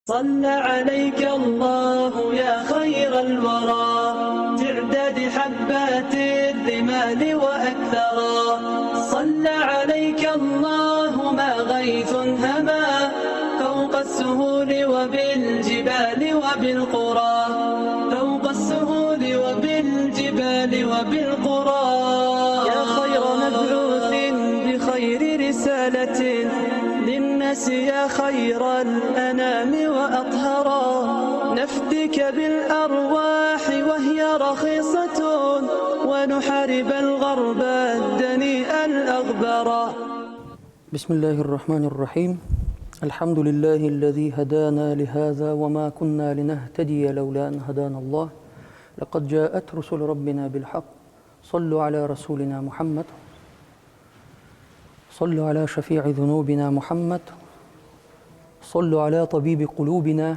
صلى عليك الله يا خير الورى تعداد حبات الرمال وأكثرا صلى عليك الله ما غيث هما فوق السهول وبالجبال وبالقرى فوق السهول وبالجبال وبالقرى يا خير مبعوث بخير رسالة للناس يا خير الأنام وأطهرا نفدك بالأرواح وهي رخيصة ونحارب الغرب الدنيء الأغبرا. بسم الله الرحمن الرحيم. الحمد لله الذي هدانا لهذا وما كنا لنهتدي لولا أن هدانا الله. لقد جاءت رسل ربنا بالحق. صلوا على رسولنا محمد. صلوا على شفيع ذنوبنا محمد. صلوا على طبيب قلوبنا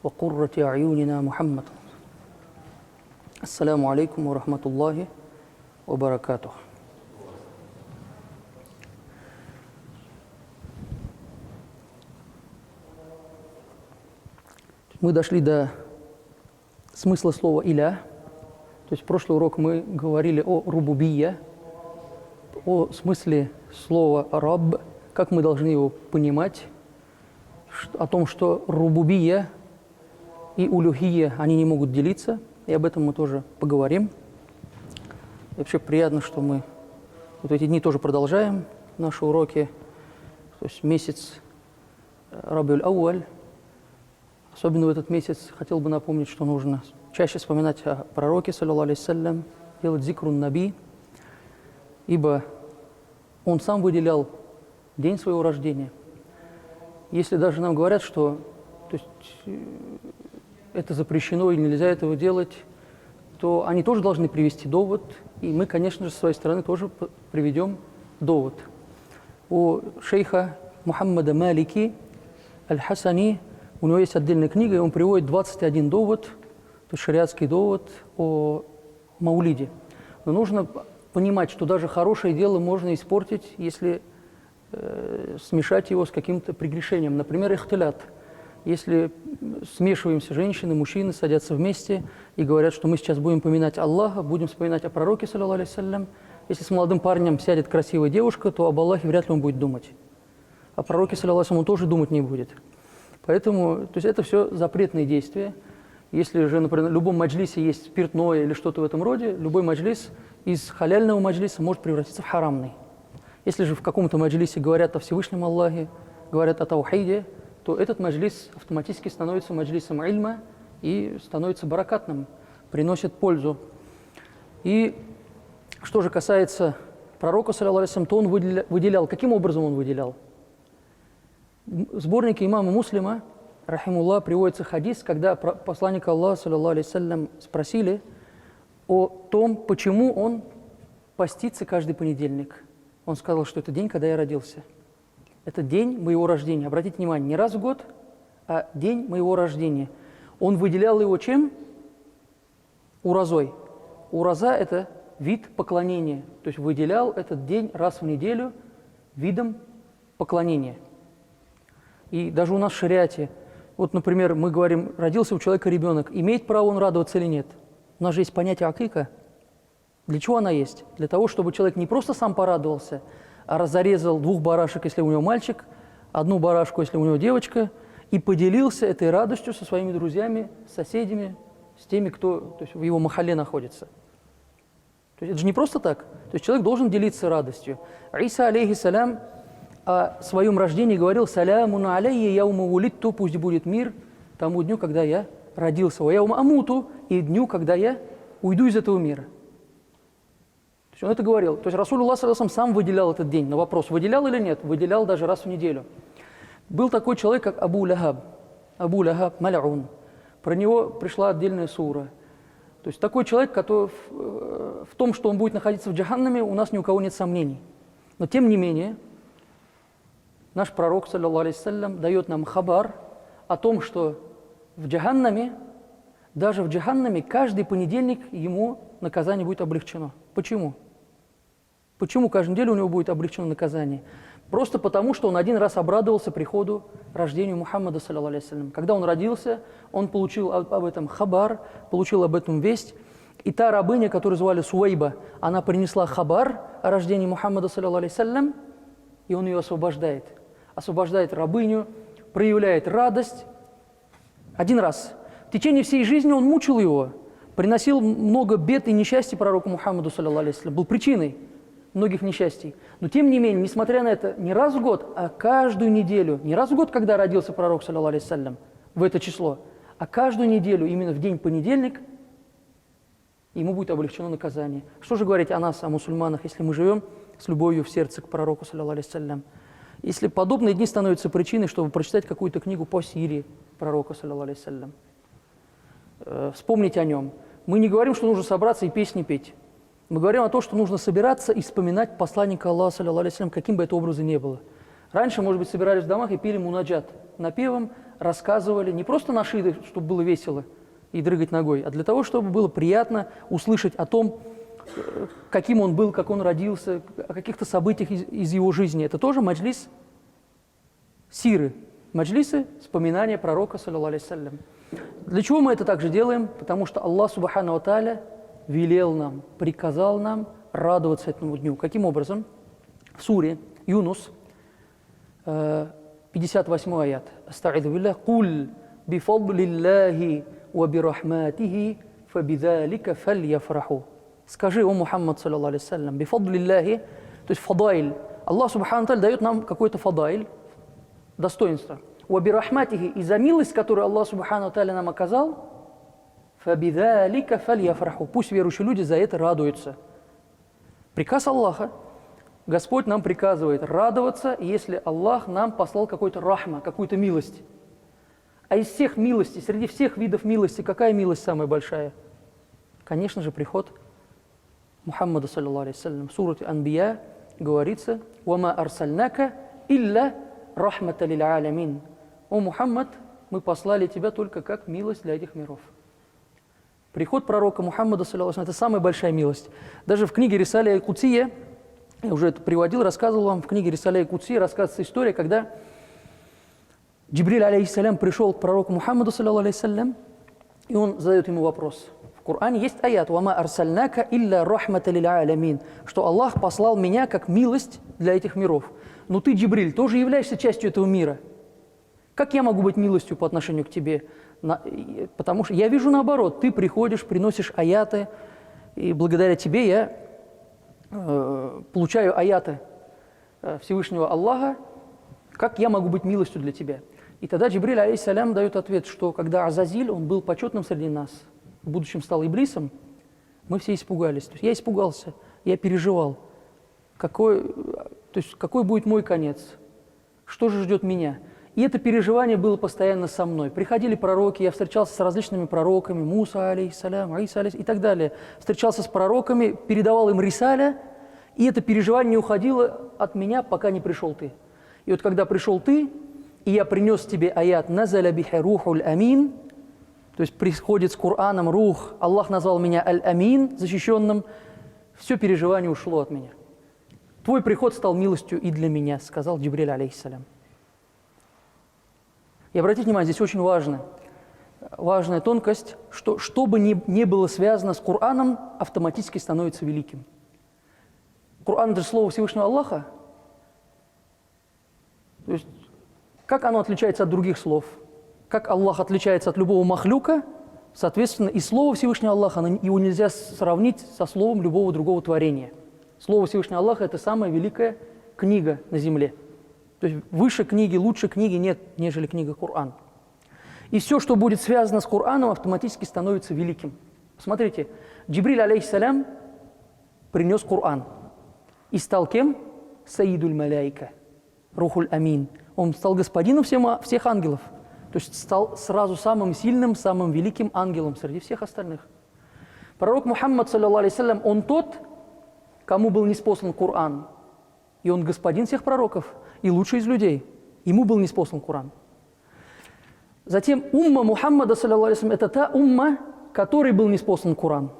وقرة أعيننا محمد. السلام عليكم ورحمة الله وبركاته. Мы дошли до смысла слова «иля». То есть в прошлый урок мы говорили о рубубия, о смысле слова «раб», как мы должны его понимать, о том, что рубубия и улюхия, они не могут делиться, и об этом мы тоже поговорим. И вообще приятно, что мы вот эти дни тоже продолжаем наши уроки, то есть месяц Рабиуль-Ауаль. Особенно в этот месяц хотел бы напомнить, что нужно чаще вспоминать о пророке, саллаллаху алейхи саллям, делать зикрун наби, ибо он сам выделял день своего рождения. Если даже нам говорят, что то есть, это запрещено и нельзя этого делать, то они тоже должны привести довод, и мы, конечно же, с своей стороны тоже приведем довод. У шейха Мухаммада Малики Аль-Хасани, у него есть отдельная книга, и он приводит 21 довод, то есть шариатский довод о маулиде. Но нужно понимать, что даже хорошее дело можно испортить, если смешать его с каким-то прегрешением. Например, ихтилят. Если смешиваемся женщины, мужчины, садятся вместе и говорят, что мы сейчас будем поминать Аллаха, будем вспоминать о пророке, саллаллаху алейхи саллям. Если с молодым парнем сядет красивая девушка, то об Аллахе вряд ли он будет думать. О пророке, саллаллаху алейхи саллям, он тоже думать не будет. Поэтому то есть это все запретные действия. Если же, например, в любом маджлисе есть спиртное или что-то в этом роде, любой маджлис из халяльного маджлиса может превратиться в харамный. Если же в каком-то маджлисе говорят о Всевышнем Аллахе, говорят о таухиде, то этот маджлис автоматически становится маджлисом ильма и становится баракатным, приносит пользу. И что же касается пророка, саллаллаху алейхи саллям, то он выделял. Каким образом он выделял? В сборнике имама Муслима, рахимуллах, приводится хадис, когда посланника Аллаха, саллаллаху алейхи саллям, спросили о том, почему он постится каждый понедельник. Он сказал, что это день, когда я родился. Это день моего рождения. Обратите внимание, не раз в год, а день моего рождения. Он выделял его чем? Уразой. Ураза – это вид поклонения. То есть выделял этот день раз в неделю видом поклонения. И даже у нас в шариате, вот, например, мы говорим, родился у человека ребенок, имеет право он радоваться или нет? У нас же есть понятие акика. Для чего она есть? Для того, чтобы человек не просто сам порадовался, а зарезал 2 барашек, если у него мальчик, 1 барашку, если у него девочка, и поделился этой радостью со своими друзьями, соседями, с теми, кто то есть, в его махалле находится. То есть это же не просто так. То есть человек должен делиться радостью. Иса, алейхи салям, о своем рождении говорил: «Салямун алейя яума вулидту», пусть будет мир тому дню, когда я родился, «ва яума амуту», и дню, когда я уйду из этого мира. То есть он это говорил. То есть Расулуллах саллаллаху алейхи сам выделял этот день. На вопрос, выделял или нет? Выделял даже раз в неделю. Был такой человек, как Абу Лахаб. Абу Лахаб Маляун. Про него пришла отдельная сура. То есть такой человек, который в том, что он будет находиться в джаханнаме, у нас ни у кого нет сомнений. Но тем не менее, наш пророк, саллаллаху алейхи саллям, дает нам хабар о том, что в джаханнаме, даже в джаханнаме, каждый понедельник ему наказание будет облегчено. Почему? Почему каждую неделю у него будет облегчено наказание? Просто потому, что он один раз обрадовался приходу, рождению Мухаммада, саллаллаху алейхи. Когда он родился, он получил об этом хабар, получил об этом весть. И та рабыня, которую звали Суайба, она принесла хабар о рождении Мухаммада, саллаллаху алейхи, и он ее освобождает. Освобождает рабыню, проявляет радость. Один раз. В течение всей жизни он мучил его, приносил много бед и несчастий пророку Мухаммаду, саллаллаху алейхи, был причиной многих несчастий. Но тем не менее, несмотря на это, не раз в год, а каждую неделю, не раз в год, когда родился пророк, саллаллаху алейхи, в это число, а каждую неделю, именно в день понедельник, ему будет облегчено наказание. Что же говорить о нас, о мусульманах, если мы живем с любовью в сердце к пророку, саллаллаху алейхи? Если подобные дни становятся причиной, чтобы прочитать какую-то книгу по сирии пророка, саллаллаху алейхи, вспомнить о нем. Мы не говорим, что нужно собраться и песни петь. Мы говорим о том, что нужно собираться и вспоминать посланника Аллаха, саллаллаху алейхи, каким бы это образом ни было. Раньше, может быть, собирались в домах и пели мунаджат. Напевом рассказывали не просто нашиды, чтобы было весело и дрыгать ногой, а для того, чтобы было приятно услышать о том, каким он был, как он родился, о каких-то событиях из его жизни. Это тоже маджлис сиры, маджлисы вспоминания пророка, саллаллаху алейхи. Для чего мы это также делаем? Потому что Аллах, субхану ва тааля, велел нам, приказал нам радоваться этому дню. Каким образом? В суре Юнус, 58 аят. Аста'иду билля. «Куль бифадлиллахи ва бирахматихи фабидалика фальяфраху». Скажи, о Мухаммад, саллаллаху алейхи, бифадлиллахи, то есть фадайль. Аллах, субхану ва тааля, дает нам какой-то фадайль, достоинство. «Ва бирахматихи», и за милость, которую Аллах, субхану ва тааля, нам оказал, «Фабидалика фальяфраху». Пусть верующие люди за это радуются. Приказ Аллаха. Господь нам приказывает радоваться, если Аллах нам послал какой-то рахма, какую-то милость. А из всех милостей, среди всех видов милости, какая милость самая большая? Конечно же, приход Мухаммада, саллаллаху алейхи ва саллям. В сурате Анбия говорится: «Вама арсальнака илля рахмата лил алямин». О Мухаммад, мы послали тебя только как милость для этих миров. Приход пророка Мухаммада, саллаллаху алейхи ва саллям, это самая большая милость. Даже в книге Рисаля аль-Кудсия, я уже это приводил, рассказывал вам, в книге Рисаля аль-Кудсия рассказывается история, когда Джибриль алейхиссалям пришел к пророку Мухаммаду, саллаллаху алейхи ва саллям, и он задает ему вопрос. В Коране есть аят: «Вама арсальнака илля рахмата лил алямин», что Аллах послал меня как милость для этих миров. Но ты, Джибриль, тоже являешься частью этого мира. Как я могу быть милостью по отношению к тебе? Потому что я вижу наоборот, ты приходишь, приносишь аяты, и благодаря тебе я получаю аяты Всевышнего Аллаха. Как я могу быть милостью для тебя? И тогда Джибриль алейхиссалям дает ответ, что когда Азазиль, он был почетным среди нас, в будущем стал Иблисом, мы все испугались. То есть я испугался, я переживал, какой будет мой конец, что же ждет меня. И это переживание было постоянно со мной. Приходили пророки, я встречался с различными пророками, Муса алейхиссалям, Иса алейхиссалям и так далее. Встречался с пророками, передавал им рисаля, и это переживание не уходило от меня, пока не пришел ты. И вот когда пришел ты, и я принес тебе аят «Назаля бихи рухуль амин», то есть приходит с Кораном рух, Аллах назвал меня аль-амин, защищенным, все переживание ушло от меня. Твой приход стал милостью и для меня, сказал Джибриль алейхиссалям. И обратите внимание, здесь очень важная тонкость, что бы ни было связано с Кораном, автоматически становится великим. Коран – это же слово Всевышнего Аллаха. То есть, как оно отличается от других слов? Как Аллах отличается от любого махлюка, соответственно, и слово Всевышнего Аллаха, его нельзя сравнить со словом любого другого творения. Слово Всевышнего Аллаха – это самая великая книга на земле. То есть выше книги, лучше книги нет, нежели книга Коран. И все, что будет связано с Кораном, автоматически становится великим. Посмотрите, Джибриль алейхиссалям принес Коран и стал кем? Саидуль маляйка, рухуль амин. Он стал господином всех ангелов. То есть стал сразу самым сильным, самым великим ангелом среди всех остальных. Пророк Мухаммад, саллаллаху алейхи саллям, он тот, кому был ниспослан Коран. И он господин всех пророков и лучший из людей. Ему был ниспослан Коран. Затем умма Мухаммада, саллаллаху алейхи саллям, это та умма, которой был ниспослан Коран.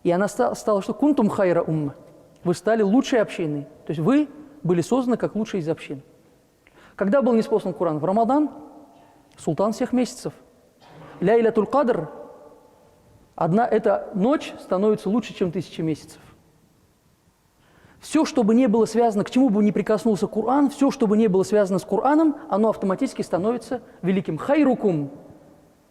И она стала, что кунтум хайра умма. Вы стали лучшей общиной. То есть вы были созданы как лучшие из общин. Когда был ниспослан Коран? В Рамадан, султан всех месяцев. Ляйлятуль Кадр, одна эта ночь становится лучше, чем 1000 месяцев. Все, что бы не было связано, к чему бы ни прикоснулся Коран, все, что бы не было связано с Кораном, оно автоматически становится великим. Хайрукум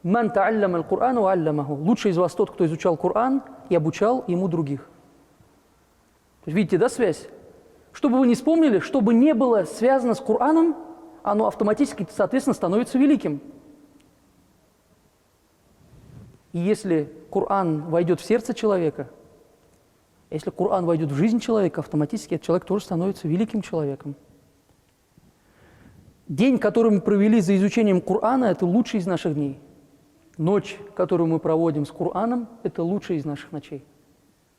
ман та'аллама аль-Кур'ана ва аллямаху. Лучший из вас тот, кто изучал Коран и обучал ему других. То есть, видите, да, связь? Что бы вы ни вспомнили, что бы не было связано с Кораном, оно автоматически, соответственно, становится великим. И если Коран войдет в сердце человека, если Коран войдет в жизнь человека, автоматически этот человек тоже становится великим человеком. День, который мы провели за изучением Корана, это лучший из наших дней. Ночь, которую мы проводим с Кораном, это лучшая из наших ночей.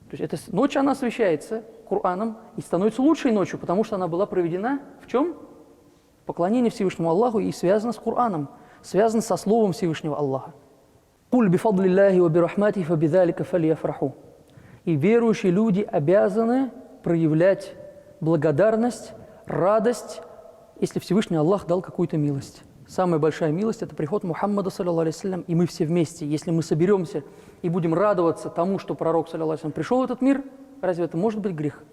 То есть эта ночь, она освящается Кораном и становится лучшей ночью, потому что она была проведена в чем? Поклонение Всевышнему Аллаху и связана с Кораном, связана со словом Всевышнего Аллаха. «Куль бифадлиллахи ва бирахматихи фа бидалика фальяфраху». И верующие люди обязаны проявлять благодарность, радость, если Всевышний Аллах дал какую-то милость. Самая большая милость – это приход Мухаммада, саллаллаху алейхи вассалям, и мы все вместе. Если мы соберемся и будем радоваться тому, что пророк, саллаллаху алейхи вассалям, пришел в этот мир, разве это может быть грех?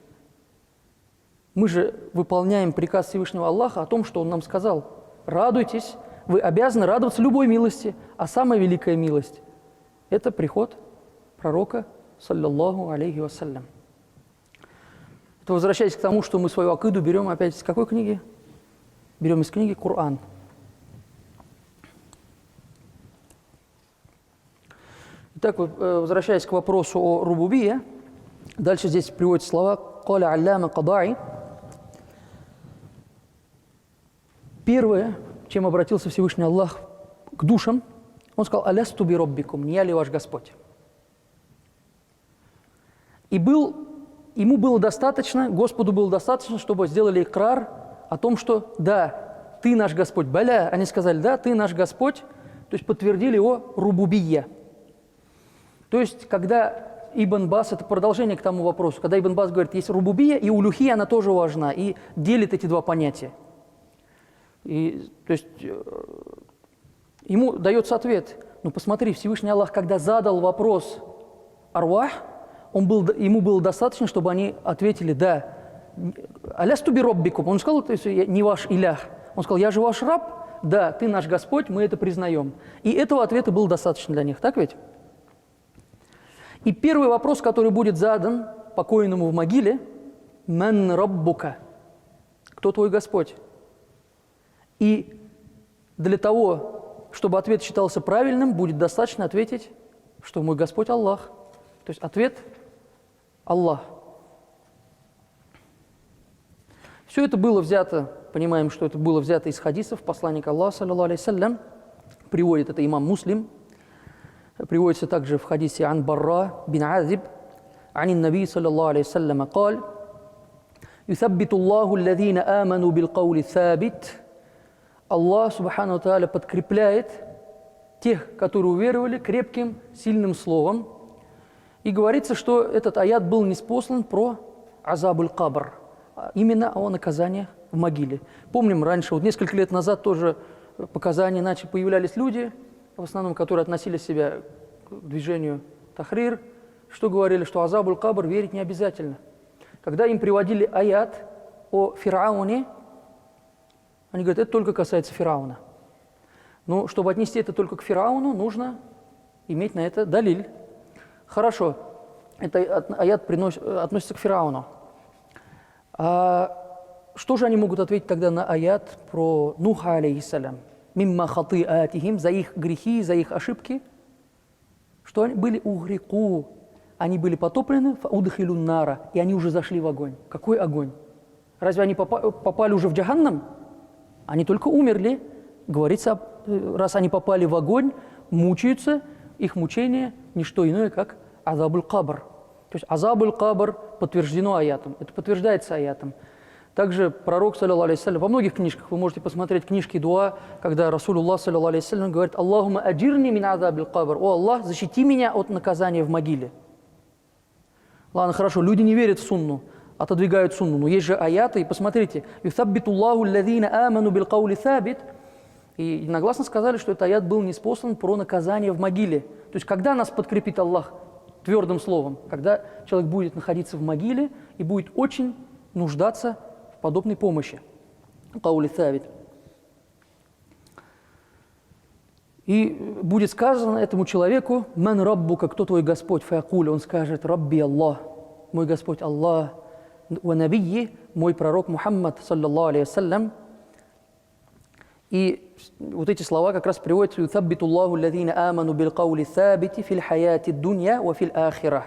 Мы же выполняем приказ Всевышнего Аллаха о том, что Он нам сказал. Радуйтесь, вы обязаны радоваться любой милости, а самая великая милость – это приход пророка, саллаллаху алейхи вассалям. Это возвращаясь к тому, что мы свою акиду берем опять из какой книги? Берем из книги Коран. Итак, возвращаясь к вопросу о рубубие, дальше здесь приводятся слова «Каля алляма кадаи». Первое, чем обратился Всевышний Аллах к душам, Он сказал «Алясту би роббикум», «Не я ли ваш Господь?» И ему было достаточно, Господу было достаточно, чтобы сделали икрар о том, что да, ты наш Господь, баля, они сказали, да, ты наш Господь, то есть подтвердили его рубубия. То есть, когда Ибн Бас, это продолжение к тому вопросу, когда Ибн Бас говорит, есть рубубия и улюхия, она тоже важна, и делит эти два понятия. И, то есть, ему дается ответ, ну посмотри, Всевышний Аллах, когда задал вопрос арвах, ему было достаточно, чтобы они ответили, да, алясту би роббикум. Он сказал, то есть, не ваш илях. Он сказал, я же ваш раб, да, ты наш Господь, мы это признаем. И этого ответа было достаточно для них, так ведь? И первый вопрос, который будет задан покойному в могиле, «Ман раббука?» Кто твой Господь? И для того, чтобы ответ считался правильным, будет достаточно ответить, что мой Господь Аллах. То есть ответ Аллах. Все это было взято, понимаем, что это было взято из хадисов посланника Аллаха, саллаллаху алейхи вассалям, приводит это имам Муслим. Приводится также в хадисе «Ан Барра бин Азиб», «Ан Наби, саллаллаху алейхи вассалям, قال: «Юсаббиту Аллаху аллазина аману билкаули сабит». Аллах, субхану тааля, подкрепляет тех, которые уверовали, крепким, сильным словом. И говорится, что этот аят был ниспослан про азабуль кабр, именно о наказаниях в могиле. Помним, раньше, вот несколько лет назад тоже показания появлялись люди, в основном, которые относили себя к движению Тахрир, что говорили, что азабуль кабр верить не обязательно. Когда им приводили аят о Фирауне, они говорят, это только касается Фирауна. Но чтобы отнести это только к Фирауну, нужно иметь на это далиль. Хорошо, это аят относится к Фирауну. А что же они могут ответить тогда на аят про Нуха, алейхиссалям? Мимма хатиатихим, за их грехи, за их ошибки, что они были угрику, они были потоплены в удхилун нара, и они уже зашли в огонь. Какой огонь? Разве они попали уже в джаханнам? Они только умерли. Говорится, раз они попали в огонь, мучаются, их мучение не что иное, как азабуль кабр. То есть азабуль кабр подтверждено аятом, это подтверждается аятом. Также пророк, саллаллаху алейхи вассалям, во многих книжках, вы можете посмотреть книжки дуа, когда Расулуллах, саллаллаху алейхи вассалям, говорит: «Аллахума аджирни мин азабил кабр». «О Аллах, защити меня от наказания в могиле». Ладно, хорошо, люди не верят в сунну. отодвигают сунну. Но есть же аяты, и посмотрите, «Юсаббитуллаху аллазина аману билкаули сабит». И единогласно сказали, что этот аят был ниспослан про наказание в могиле. То есть, когда нас подкрепит Аллах твердым словом? Когда человек будет находиться в могиле и будет очень нуждаться в подобной помощи. Каули сабит. И будет сказано этому человеку: «Ман раббука», кто твой Господь? Фаякуль, он скажет: «Рабби Аллах», мой Господь Аллах. «Ва набийи», мой пророк Мухаммад, саллаллаху алейхи вассалям. И вот эти слова как раз приводятся: «Юсаббитуллаху аллазина аману билкаули сабити фил хаяти дунья ва фил ахира».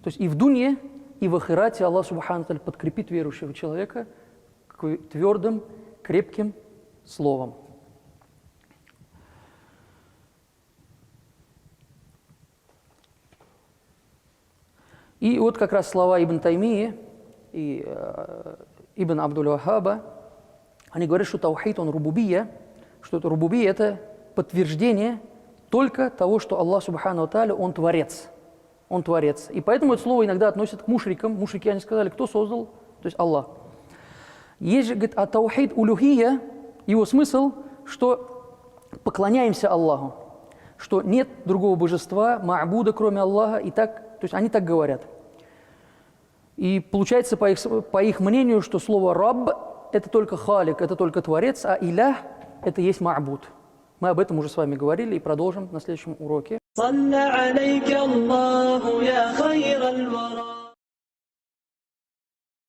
То есть и в дунье, и в ахирате Аллах субхану ва тааля подкрепит верующего человека твердым, крепким словом. И вот как раз слова Ибн Таймии и Ибн Абдуль-Вахаба, они говорят, что таухид, он рубубия, что это рубубия, это подтверждение только того, что Аллах субхану ва тааля, он творец. Он творец. И поэтому это слово иногда относят к мушрикам. Мушрики, они сказали, кто создал? То есть Аллах. Есть же, говорит, таухид улюхия, его смысл, что поклоняемся Аллаху, что нет другого божества, ма'буда, кроме Аллаха, и так, то есть они так говорят. И получается, по их мнению, что слово «рабб» – это только халик, это только творец, а илях – это есть ма'буд. Мы об этом уже с вами говорили и продолжим на следующем уроке.